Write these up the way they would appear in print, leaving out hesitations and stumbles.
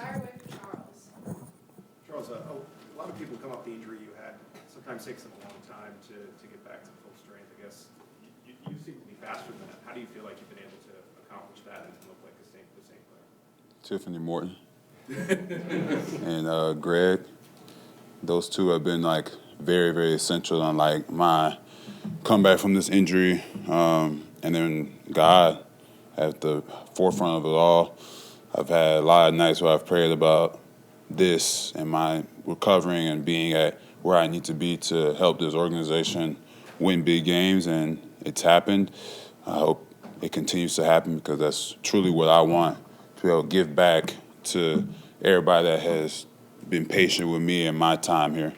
Fire away for Charles. Charles, a lot of people come off the injury you had. Sometimes takes them a long time to get back to full strength. I guess you seem to be faster than that. How do you feel like you've been able to accomplish that and look like the same player? Tiffany Morton and Greg. Those two have been like very, very essential on like my comeback from this injury. And then God at the forefront of it all. I've had a lot of nights where I've prayed about this and my recovering and being at where I need to be to help this organization win big games, and it's happened. I hope it continues to happen because that's truly what I want, to be able to give back to everybody that has been patient with me in my time here.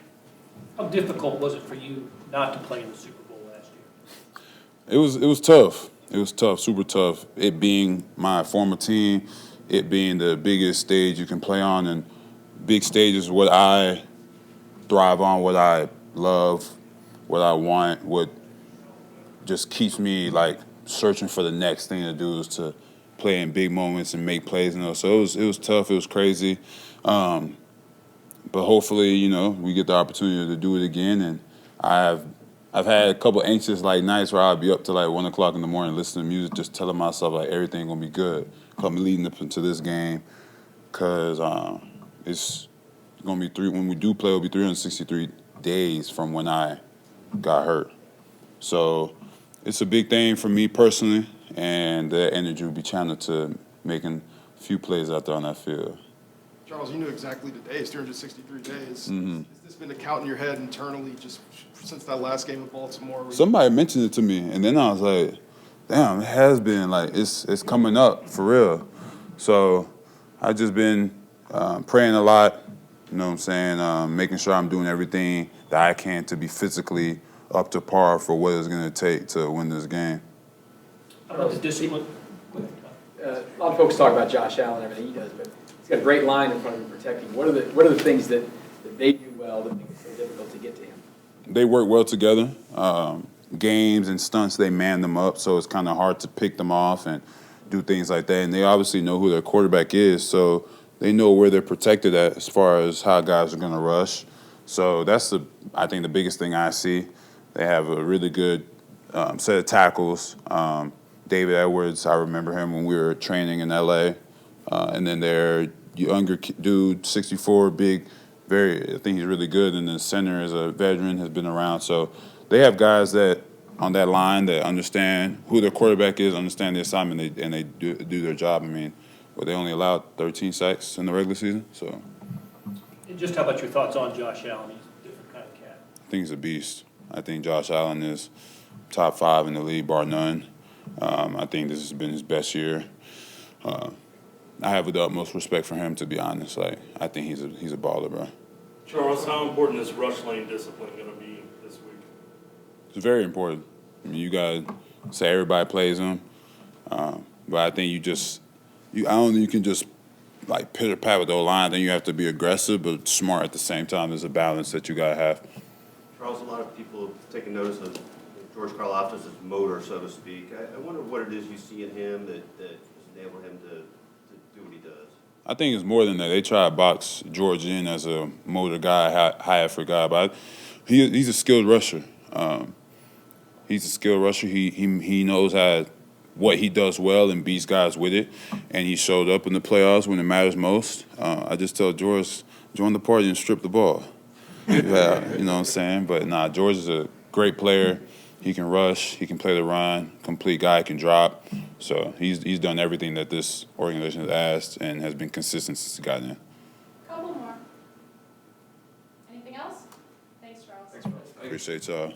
How difficult was it for you not to play in the Super Bowl last year? It was tough. It was tough, super tough. It being my former team, it being the biggest stage you can play on, and big stage is what I thrive on, what I love, what I want, what just keeps me like searching for the next thing to do is to play in big moments and make plays. So it was tough. It was crazy. But hopefully, we get the opportunity to do it again. And I've had a couple anxious like nights where I'll be up to like 1 o'clock in the morning listening to music, just telling myself like everything gonna be good. Come leading up into this game, cause it's gonna be when we do play, it'll be 363 days from when I got hurt. So it's a big thing for me personally, and that energy will be channeled to making a few plays out there on that field. Charles, you knew exactly the days, 363 days. Mm-hmm. Has this been a count in your head internally just since that last game in Baltimore? Somebody mentioned it to me, and then I was like, damn, it has been, like, it's coming up for real. So I've just been praying a lot, you know what I'm saying, making sure I'm doing everything that I can to be physically up to par for what it's going to take to win this game. How about the discipline? A lot of folks talk about Josh Allen and everything he does, but he's got a great line in front of him protecting. What are the things that they do well that make it so difficult to get to him? They work well together. Games and stunts, they man them up, so it's kind of hard to pick them off and do things like that. And they obviously know who their quarterback is, so they know where they're protected at as far as how guys are going to rush. So that's, I think, the biggest thing I see. They have a really good set of tackles. David Edwards, I remember him when we were training in L.A., and then their younger dude, 64, big, I think he's really good. And the center is a veteran, has been around. So they have guys that on that line that understand who their quarterback is, understand the assignment, and they do their job. I mean, they only allowed 13 sacks in the regular season. So, And just how about your thoughts on Josh Allen? He's a different kind of cat. I think he's a beast. I think Josh Allen is top 5 in the league, bar none. I think this has been his best year. I have the utmost respect for him, to be honest. Like, I think he's a baller, bro. Charles, how important is rush lane discipline going to be this week? It's very important. I mean, you got to say everybody plays them. But I think I don't think you can just like pitter-pat with the line. Then you have to be aggressive but smart at the same time. There's a balance that you got to have. Charles, a lot of people have taken notice of George Karlaftis' motor, so to speak. I wonder what it is you see in him that has enabled him to do what he does. I think it's more than that. They try to box George in as a motor guy, high effort guy, but he's a skilled rusher. He's a skilled rusher. He knows what he does well and beats guys with it, and he showed up in the playoffs when it matters most. I just tell George, join the party and strip the ball. Yeah, you know what I'm saying? But nah, George is a great player. He can rush. He can play the run. Complete guy, can drop. So he's done everything that this organization has asked and has been consistent since he got in. Couple more. Anything else? Thanks, Charles. Thanks, Charles. Appreciate y'all.